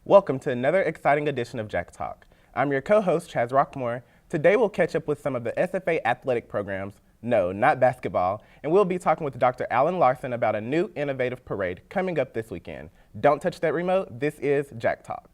Welcome to another exciting edition of Jack Talk. I'm your co-host, Chaz Rockmore. Today we'll catch up with some of the SFA athletic programs, no, not basketball, and we'll be talking with Dr. Alan Larson about a new innovative parade coming up this weekend. Don't touch that remote, this is Jack Talk.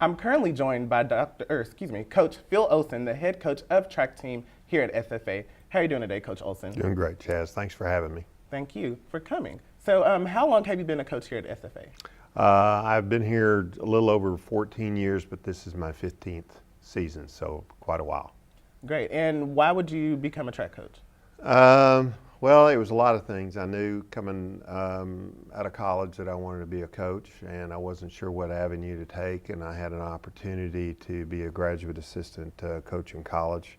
I'm currently joined by Coach Phil Olson, the head coach of track team here at SFA. How are you doing today, Coach Olson? Doing great, Chaz. Thanks for having me. Thank you for coming. So how long have you been a coach here at SFA? I've been here a little over 14 years, but this is my 15th season, so quite a while. Great. And why would you become a track coach? Well, it was a lot of things. I knew coming out of college that I wanted to be a coach, and I wasn't sure what avenue to take, and I had an opportunity to be a graduate assistant coach in college,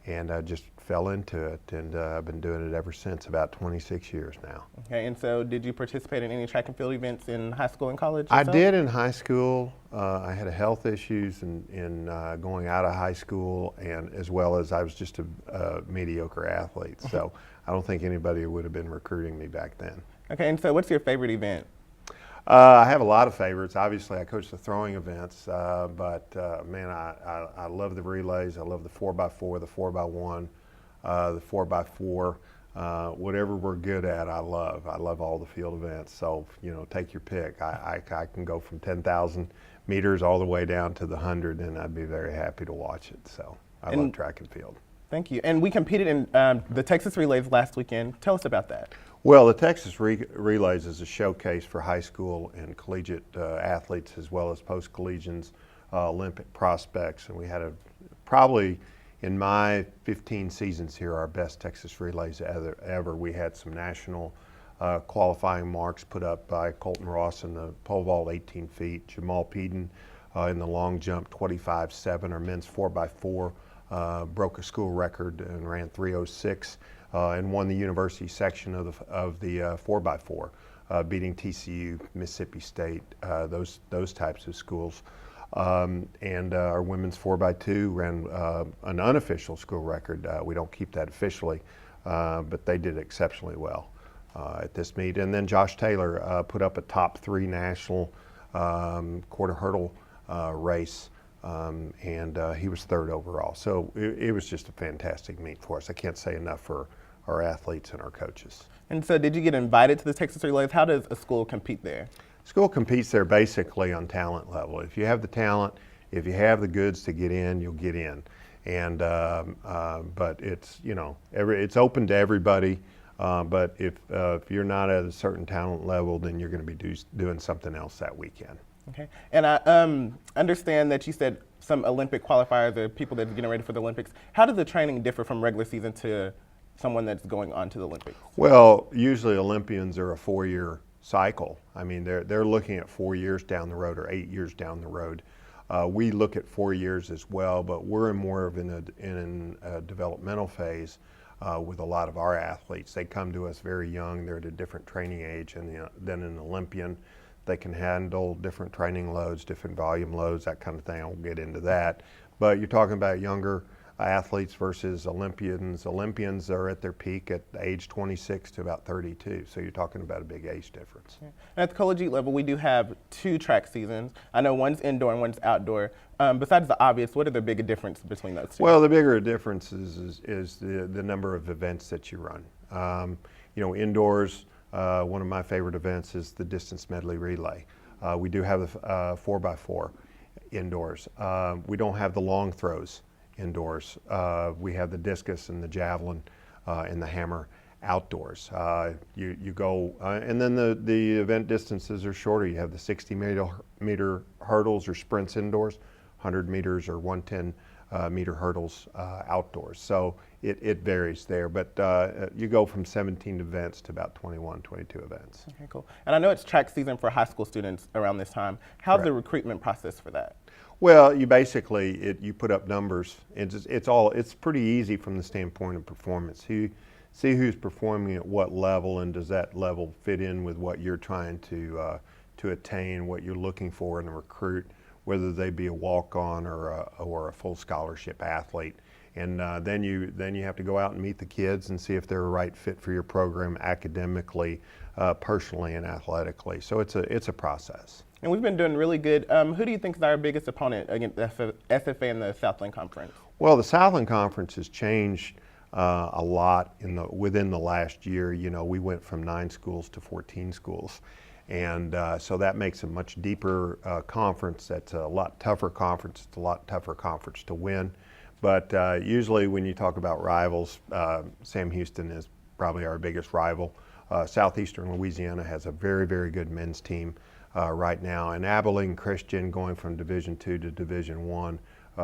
and I just fell into it, and I've been doing it ever since, about 26 years now. Okay, and so did you participate in any track and field events in high school and college? I did in high school. I had health issues in going out of high school, and as well as I was just a mediocre athlete. So I don't think anybody would have been recruiting me back then. Okay, and so what's your favorite event? I have a lot of favorites. Obviously, I coach the throwing events, but man, I love the relays. I love the 4x4, the 4x1, the 4x4. Whatever we're good at, I love. I love all the field events. So, you know, take your pick. I can go from 10,000 meters all the way down to the 100, and I'd be very happy to watch it. So I love track and field. Thank you. And we competed in the Texas Relays last weekend. Tell us about that. Well, the Texas Relays is a showcase for high school and collegiate athletes, as well as post-collegians, Olympic prospects. And we had probably in my 15 seasons here, our best Texas Relays ever. We had some national qualifying marks put up by Colton Ross in the pole vault, 18 feet, Jamal Peden in the long jump, 25.7, our men's 4x4. Broke a school record and ran 3:06 and won the university section of the 4x4, beating TCU, Mississippi State, those types of schools. And our women's 4x2 ran an unofficial school record. We don't keep that officially, but they did exceptionally well at this meet. And then Josh Taylor put up a top 3 national quarter hurdle race. And he was 3rd overall. So it was just a fantastic meet for us. I can't say enough for our athletes and our coaches. And so did you get invited to the Texas Relays? How does a school compete there? School competes there basically on talent level. If you have the talent, if you have the goods to get in, you'll get in. And but it's, you know, it's open to everybody. But if you're not at a certain talent level, then you're going to be doing something else that weekend. Okay, and I understand that you said some Olympic qualifiers or people that are getting ready for the Olympics. How does the training differ from regular season to someone that's going on to the Olympics? Well, usually Olympians are a 4-year cycle. I mean, they're looking at 4 years down the road or 8 years down the road. We look at 4 years as well, but we're more of in a developmental phase with a lot of our athletes. They come to us very young. They're at a different training age than an Olympian. They can handle different training loads, different volume loads, that kind of thing. I won't get into that. But you're talking about younger athletes versus Olympians. Olympians are at their peak at age 26 to about 32. So you're talking about a big age difference. Yeah. At the collegiate level, we do have 2 track seasons. I know one's indoor and one's outdoor. Besides the obvious, what are the bigger differences between those two? Well, the bigger difference is the number of events that you run. You know, indoors, one of my favorite events is the distance medley relay. We do have the 4x4 indoors. We don't have the long throws indoors. We have the discus and the javelin and the hammer outdoors. You go, and then the event distances are shorter. You have the 60-meter hurdles or sprints indoors, 100 meters or 110-meter hurdles outdoors. So it varies there, but you go from 17 events to about 21, 22 events. Okay, cool. And I know it's track season for high school students around this time. How's the recruitment process for that? Well, you basically, you put up numbers. It's pretty easy from the standpoint of performance. See who's performing at what level, and does that level fit in with what you're trying to attain, what you're looking for in a recruit, whether they be a walk-on or a full scholarship athlete. And then you have to go out and meet the kids and see if they're a right fit for your program academically, personally, and athletically. So it's a process. And we've been doing really good. Who do you think is our biggest opponent against the SFA in the Southland Conference? Well, the Southland Conference has changed a lot within the last year. You know, we went from 9 schools to 14 schools. And so that makes a much deeper conference. That's a lot tougher conference. It's a lot tougher conference to win. But usually when you talk about rivals, Sam Houston is probably our biggest rival. Southeastern Louisiana has a very, very good men's team right now. And Abilene Christian, going from Division II to Division I,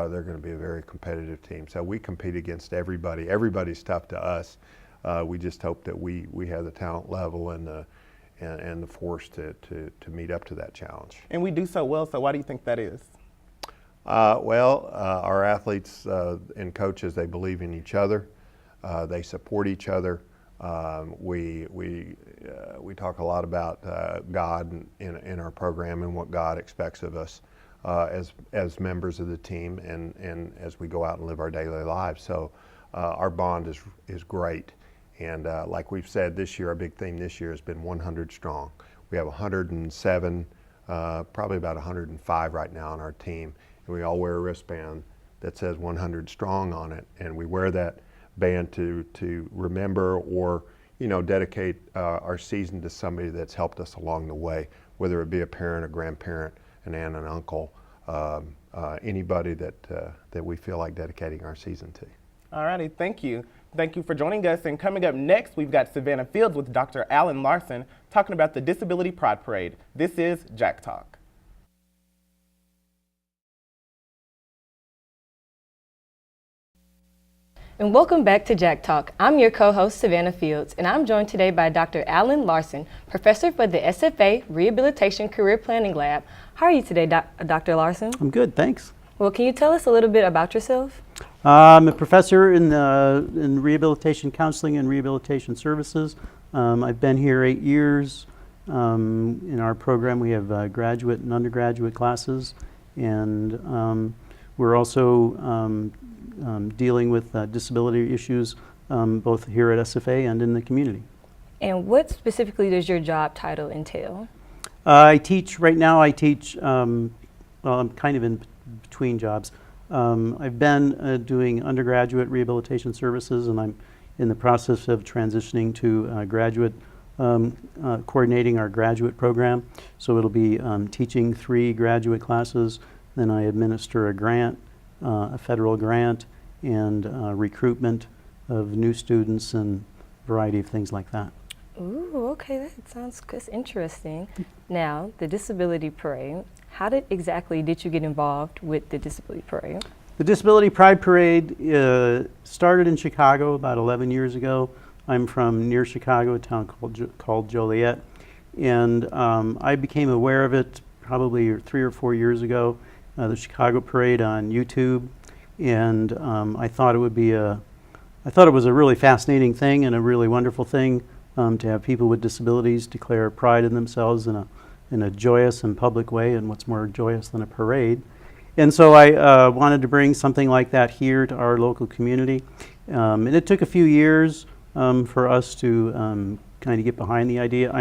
they're going to be a very competitive team. So we compete against everybody. Everybody's tough to us. We just hope that we have the talent level and the force to meet up to that challenge. And we do so well, so why do you think that is? Our athletes and coaches, they believe in each other. They support each other. We talk a lot about God in our program and what God expects of us as members of the team and as we go out and live our daily lives. So our bond is great. And like we've said this year, our big theme this year has been 100 strong. We have 107, probably about 105 right now on our team. And we all wear a wristband that says 100 strong on it. And we wear that band to remember or, dedicate our season to somebody that's helped us along the way, whether it be a parent, a grandparent, an aunt, an uncle, anybody that we feel like dedicating our season to. All righty, thank you. Thank you for joining us. And coming up next, we've got Savannah Fields with Dr. Alan Larson talking about the Disability Pride Parade. This is Jack Talk. And welcome back to Jack Talk. I'm your co-host, Savannah Fields, and I'm joined today by Dr. Alan Larson, professor for the SFA Rehabilitation Career Planning Lab. How are you today, Dr. Larson? I'm good, thanks. Well, can you tell us a little bit about yourself? I'm a professor in rehabilitation counseling and rehabilitation services. I've been here 8 years. In our program, we have graduate and undergraduate classes, and we're also dealing with disability issues both here at SFA and in the community. And what specifically does your job title entail? I teach, right now I teach, well, I'm kind of in between jobs. I've been doing undergraduate rehabilitation services, and I'm in the process of transitioning to graduate, coordinating our graduate program. So it'll be teaching 3 graduate classes, then I administer a grant, a federal grant, and recruitment of new students and a variety of things like that. Ooh, okay, that sounds interesting. Now, the Disability Parade, how exactly did you get involved with the Disability Parade? The Disability Pride Parade started in Chicago about 11 years ago. I'm from near Chicago, a town called Joliet, and I became aware of it probably 3 or 4 years ago, the Chicago Parade on YouTube, and I thought it was a really fascinating thing and a really wonderful thing to have people with disabilities declare pride in themselves in a joyous and public way, and what's more joyous than a parade. And so I wanted to bring something like that here to our local community. And it took a few years for us to kind of get behind the idea.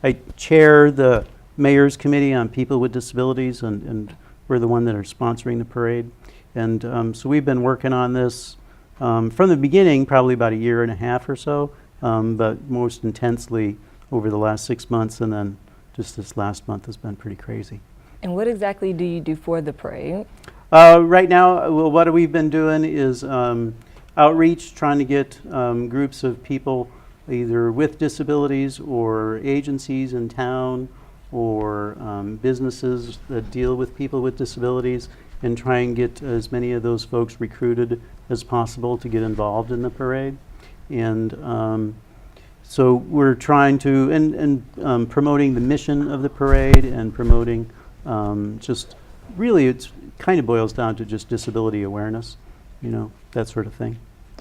I chair the Mayor's Committee on People with Disabilities, and we're the one that are sponsoring the parade. And so we've been working on this from the beginning, probably about 1.5 years or so, but most intensely over the last 6 months, and then just this last month has been pretty crazy. And what exactly do you do for the parade? Right now, well, what we've been doing is outreach, trying to get groups of people either with disabilities or agencies in town or businesses that deal with people with disabilities, and try and get as many of those folks recruited as possible to get involved in the parade. And so we're trying to, and promoting the mission of the parade and promoting just really, it's kind of boils down to just disability awareness, that sort of thing.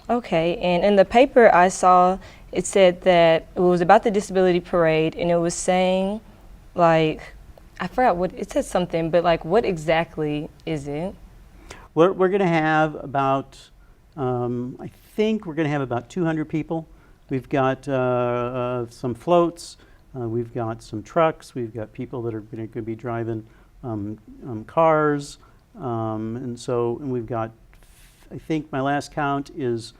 Okay, and in the paper I saw it said that it was about the disability parade, and it was saying, like, I forgot what, it said something, but like what exactly is it? We're going to have about, I think we're going to have about 200 people. We've got some floats, we've got some trucks, we've got people that are going to be driving cars, and we've got, I think my last count is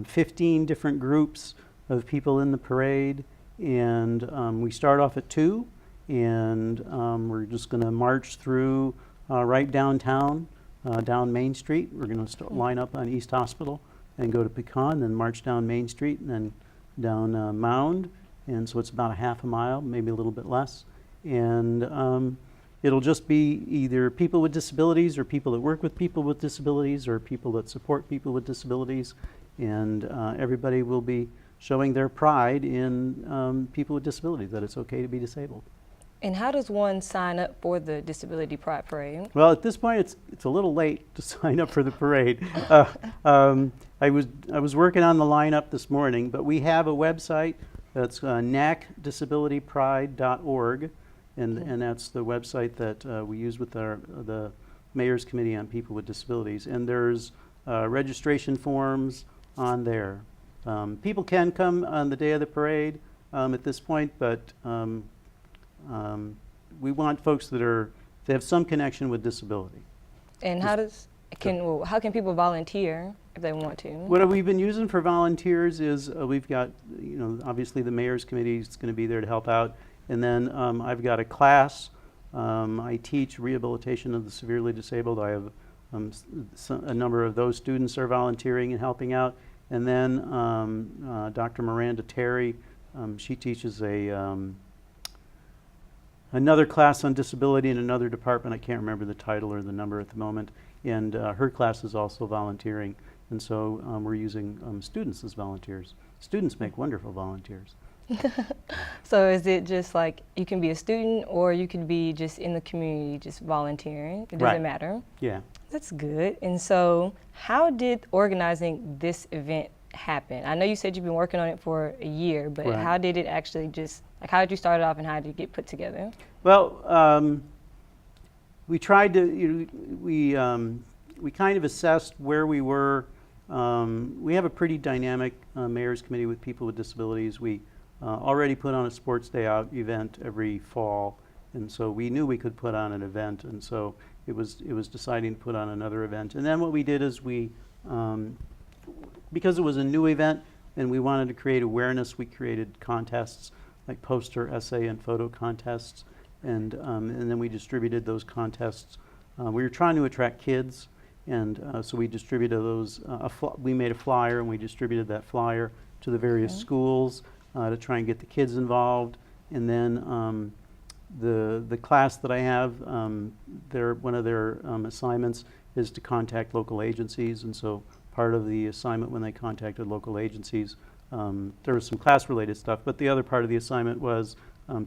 15 different groups of people in the parade, and we start off at 2, and we're just going to march through right downtown, down Main Street. We're going to line up on East Hospital and go to Pecan, then march down Main Street and then down Mound, and so it's about a half a mile, maybe a little bit less, and it'll just be either people with disabilities or people that work with people with disabilities or people that support people with disabilities, and everybody will be showing their pride in people with disabilities, that it's okay to be disabled. And how does one sign up for the Disability Pride Parade? Well, at this point, it's a little late to sign up for the parade. I was working on the lineup this morning, but we have a website that's nacdisabilitypride.org, and that's the website that we use with the Mayor's Committee on People with Disabilities. And there's registration forms on there. People can come on the day of the parade at this point, but we want folks that have some connection with disability. And how can people volunteer if they want to? What we've been using for volunteers is we've got, obviously the Mayor's Committee is going to be there to help out. And then I've got a class. I teach rehabilitation of the severely disabled. I have a number of those students are volunteering and helping out. And then Dr. Miranda Terry, she teaches another class on disability in another department. I can't remember the title or the number at the moment. And her class is also volunteering. And so we're using students as volunteers. Students make wonderful volunteers. So is it just like you can be a student or you can be just in the community just volunteering? It doesn't matter? Yeah. That's good. And so how did organizing this event happen? I know you said you've been working on it for a year, but how did it actually how did you start it off and how did it get put together? Well, we tried to, we kind of assessed where we were. We have a pretty dynamic Mayor's Committee with people with disabilities. We already put on a sports day out event every fall, and so we knew we could put on an event, and so it was deciding to put on another event. And then what we did is we, because it was a new event and we wanted to create awareness, we created contests like poster, essay, and photo contests, and then we distributed those contests. We were trying to attract kids, and so we distributed those. We made a flyer and we distributed that flyer to the various schools to try and get the kids involved. And then the class that I have, one of their assignments is to contact local agencies, and so part of the assignment when they contacted local agencies, there was some class-related stuff, but the other part of the assignment was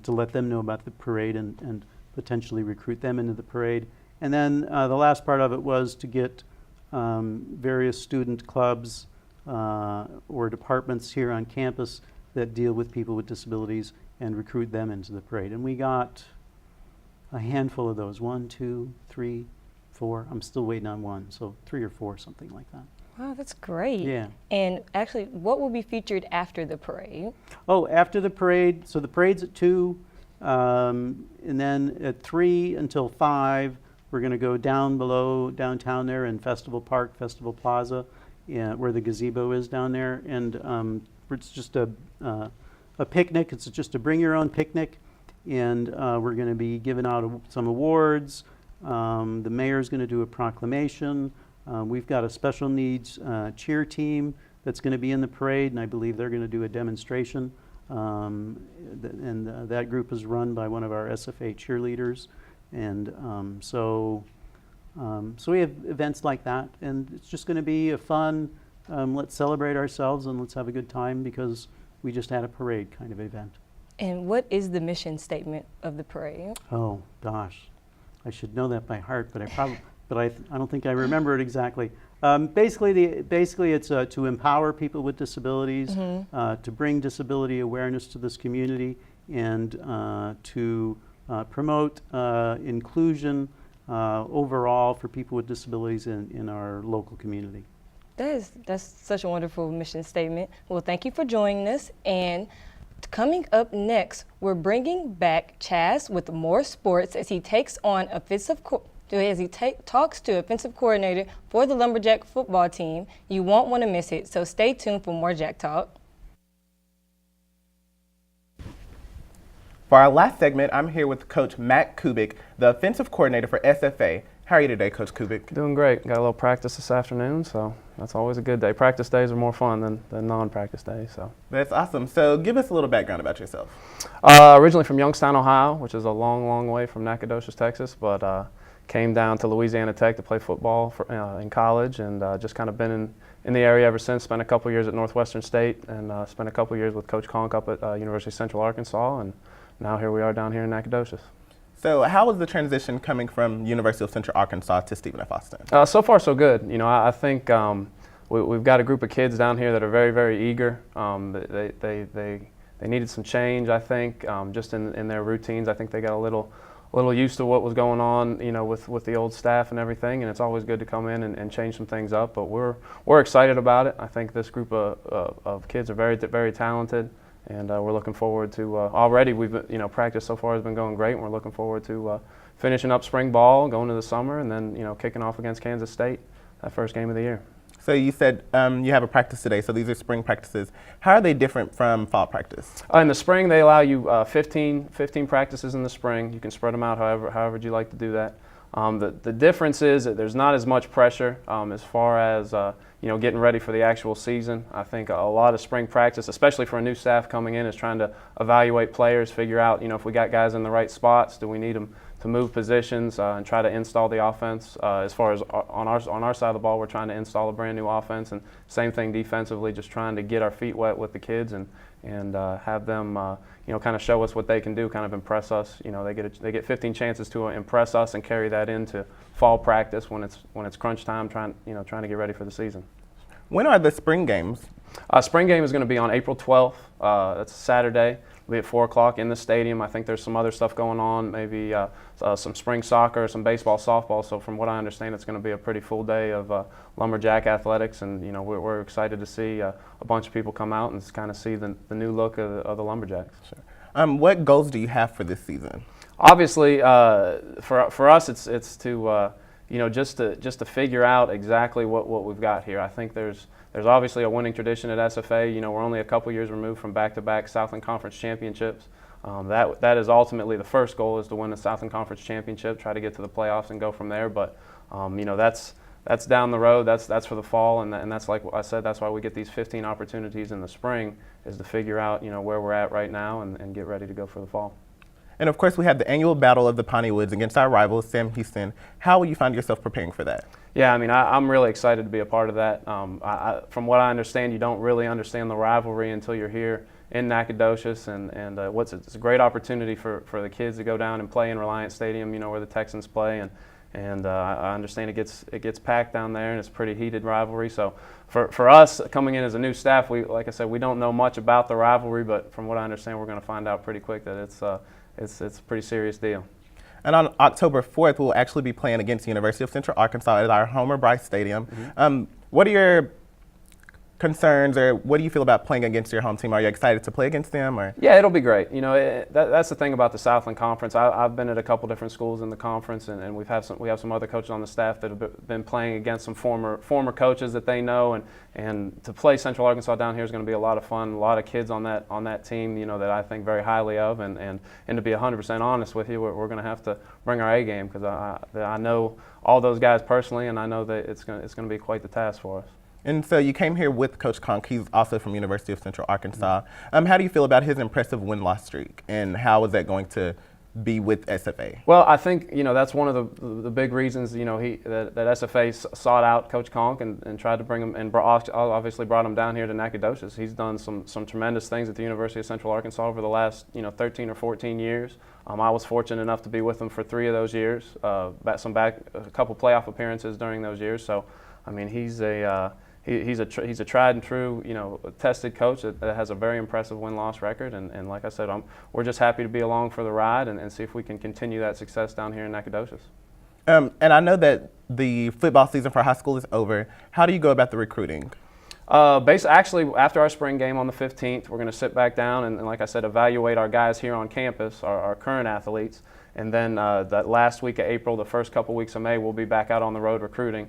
to let them know about the parade and potentially recruit them into the parade. And then the last part of it was to get various student clubs or departments here on campus that deal with people with disabilities and recruit them into the parade. And we got a handful of those, 1, 2, 3, 4. I'm still waiting on one, so 3 or 4, something like that. Wow, that's great. Yeah. And actually, what will be featured after the parade? Oh, after the parade, so the parade's at 2, and then at 3 until 5, we're going to go down below downtown there in Festival Park, Festival Plaza, where the gazebo is down there, and it's just a a picnic. It's just a bring your own picnic, and we're going to be giving out some awards. The mayor's going to do a proclamation. We've got a special needs cheer team that's going to be in the parade, and I believe they're going to do a demonstration. That group is run by one of our SFA cheerleaders, and so we have events like that, and it's just going to be a fun, let's celebrate ourselves and let's have a good time because we just had a parade kind of event. And what is the mission statement of the parade? Oh gosh, I should know that by heart, but I don't think I remember it exactly. Basically, it's to empower people with disabilities, to bring disability awareness to this community, and to promote inclusion overall for people with disabilities in our local community. That's such a wonderful mission statement. Well, thank you for joining us. And coming up next, we're bringing back Chaz with more sports as he takes on talks to offensive coordinator for the Lumberjack football team. You won't want to miss it, so stay tuned for more Jack Talk. For our last segment, I'm here with Coach Matt Kubek, the offensive coordinator for SFA. How are you today, Coach Kubek? Doing great. Got a little practice this afternoon, so that's always a good day. Practice days are more fun than non-practice days. So That's awesome. So give us a little background about yourself. Originally from Youngstown, Ohio, which is a long, long way from Nacogdoches, Texas, but came down to Louisiana Tech to play football in college, and just kind of been in the area ever since. Spent a couple years at Northwestern State, and spent a couple years with Coach Conk up at University of Central Arkansas, and now here we are down here in Nacogdoches. So how was the transition coming from University of Central Arkansas to Stephen F. Austin? So far, so good. You know, I think we've got a group of kids down here that are very, very eager. They needed some change, I think, just in their routines. I think they got a little used to what was going on, you know, with the old staff and everything. And it's always good to come in and change some things up. But we're excited about it. I think this group of kids are very, very talented. And we're looking forward to, already practice so far has been going great, and we're looking forward to finishing up spring ball, going to the summer, and then, kicking off against Kansas State, that first game of the year. So you said you have a practice today, so these are spring practices. How are they different from fall practice? In the spring, they allow you 15 practices in the spring. You can spread them out however you like to do that. The difference is that there's not as much pressure as far as getting ready for the actual season. I think a lot of spring practice, especially for a new staff coming in, is trying to evaluate players, figure out if we got guys in the right spots, do we need them to move positions, and try to install the offense. As far as on our side of the ball, we're trying to install a brand new offense, and same thing defensively, just trying to get our feet wet with the kids and have them kind of show us what they can do, kind of impress us. They get 15 chances to impress us and carry that into fall practice when it's crunch time, trying to get ready for the season. When are the spring games? Spring game is going to be on April 12th. That's a Saturday. It'll be at 4 o'clock in the stadium. I think there's some other stuff going on, maybe some spring soccer, some baseball, softball. So from what I understand, it's going to be a pretty full day of Lumberjack athletics, and we're excited to see a bunch of people come out and kind of see the new look of the Lumberjacks. Sure. What goals do you have for this season? Obviously, for us, it's to just to figure out exactly what we've got here. I think there's obviously a winning tradition at SFA. We're only a couple years removed from back-to-back Southland Conference championships. That is ultimately the first goal, is to win the Southland Conference championship, try to get to the playoffs and go from there. But that's down the road. That's for the fall, and that's like I said. That's why we get these 15 opportunities in the spring, is to figure out where we're at right now and get ready to go for the fall. And of course, we have the annual battle of the Piney Woods against our rivals, Sam Houston. How will you find yourself preparing for that? Yeah, I'm really excited to be a part of that. From what I understand, you don't really understand the rivalry until you're here in Nacogdoches, and it's a great opportunity for the kids to go down and play in Reliant Stadium, where the Texans play, and I understand it gets packed down there, and it's a pretty heated rivalry. So for us coming in as a new staff, like I said, we don't know much about the rivalry, but from what I understand, we're going to find out pretty quick that it's a pretty serious deal. And on October 4th, we'll actually be playing against the University of Central Arkansas at our Homer Bryce Stadium. Mm-hmm. What are your concerns, or what do you feel about playing against your home team? Are you excited to play against them? Or Yeah, it'll be great. You know, that's the thing about the Southland Conference. I've been at a couple different schools in the conference, and we have some other coaches on the staff that have been playing against some former coaches that they know, and to play Central Arkansas down here is going to be a lot of fun. A lot of kids on that team, you know, that I think very highly of, and to be 100% honest with you, we're going to have to bring our A game, because I know all those guys personally, and I know that it's going to be quite the task for us. And so you came here with Coach Conk. He's also from University of Central Arkansas. How do you feel about his impressive win-loss streak, and how is that going to be with SFA? Well, I think, you know, that's one of the big reasons, you know, that SFA sought out Coach Conk and tried to bring him, and obviously brought him down here to Nacogdoches. He's done some tremendous things at the University of Central Arkansas over the last, 13 or 14 years. I was fortunate enough to be with him for 3 of those years, a couple playoff appearances during those years. So, I mean, he's a tried and true, tested coach that has a very impressive win-loss record. And like I said, we're just happy to be along for the ride and see if we can continue that success down here in Nacogdoches. And I know that the football season for high school is over. How do you go about the recruiting? Actually, after our spring game on the 15th, we're going to sit back down and, like I said, evaluate our guys here on campus, our current athletes. And then that last week of April, the first couple weeks of May, we'll be back out on the road recruiting.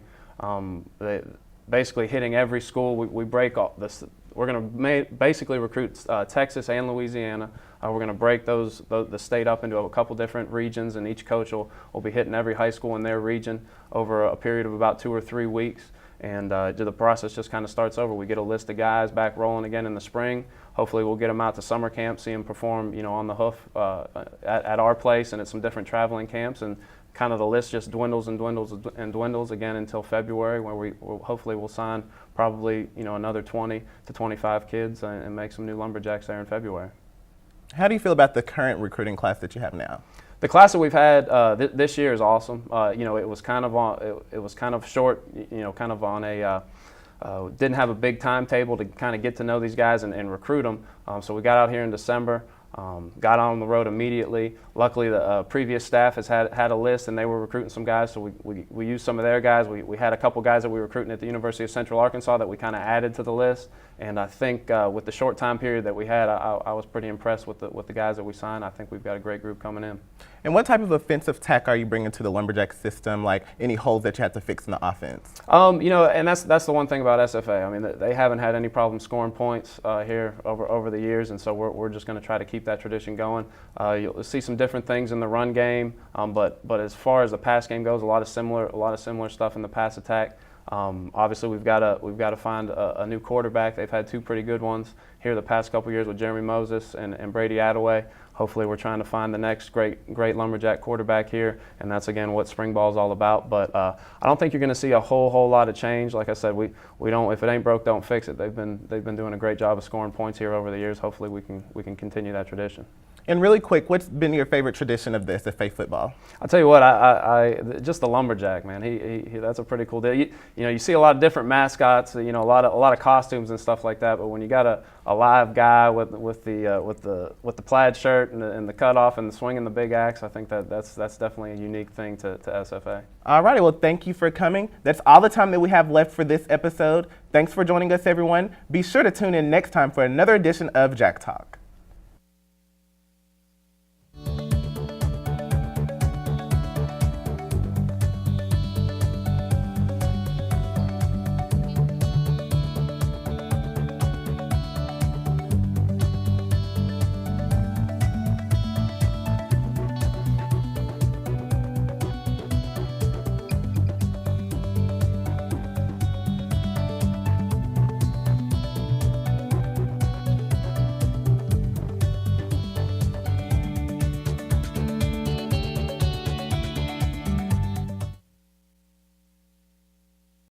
Basically hitting every school. We break all this. We're going to basically recruit Texas and Louisiana. We're going to break the state up into a couple different regions, and each coach will be hitting every high school in their region over a period of about 2 or 3 weeks. And the process just kind of starts over. We get a list of guys back rolling again in the spring. Hopefully we'll get them out to summer camp, see them perform, on the hoof at our place and at some different traveling camps. And kind of the list just dwindles and dwindles and dwindles again until February, where hopefully we'll sign probably another 20 to 25 kids and make some new lumberjacks there in February. How do you feel about the current recruiting class that you have now? The class that we've had this year is awesome. It was kind of short. Kind of on a didn't have a big timetable to kind of get to know these guys and recruit them. So we got out here in December. Got on the road immediately. Luckily, the previous staff has had a list, and they were recruiting some guys, so we used some of their guys. We had a couple guys that we were recruiting at the University of Central Arkansas that we kind of added to the list. And I think with the short time period that we had, I was pretty impressed with the guys that we signed. I think we've got a great group coming in. And what type of offensive tech are you bringing to the Lumberjack system, like any holes that you have to fix in the offense? And that's the one thing about SFA. I mean, they haven't had any problem scoring points here over the years, and so we're just going to try to keep that tradition going. You'll see some different things in the run game, but as far as the pass game goes, a lot of similar stuff in the pass attack. Obviously, we've got to find a new quarterback. They've had 2 pretty good ones here the past couple years with Jeremy Moses and Brady Attaway. Hopefully, we're trying to find the next great lumberjack quarterback here, and that's again what spring ball is all about. But I don't think you're going to see a whole lot of change. Like I said, we don't. If it ain't broke, don't fix it. They've been doing a great job of scoring points here over the years. Hopefully, we can continue that tradition. And really quick, what's been your favorite tradition of the SFA football? I'll tell you what, I just the lumberjack, man. He that's a pretty cool deal. You see a lot of different mascots, a lot of costumes and stuff like that. But when you got a live guy with the plaid shirt and the cutoff and the swinging the big axe, I think that's definitely a unique thing to SFA. All righty, well, thank you for coming. That's all the time that we have left for this episode. Thanks for joining us, everyone. Be sure to tune in next time for another edition of Jack Talk.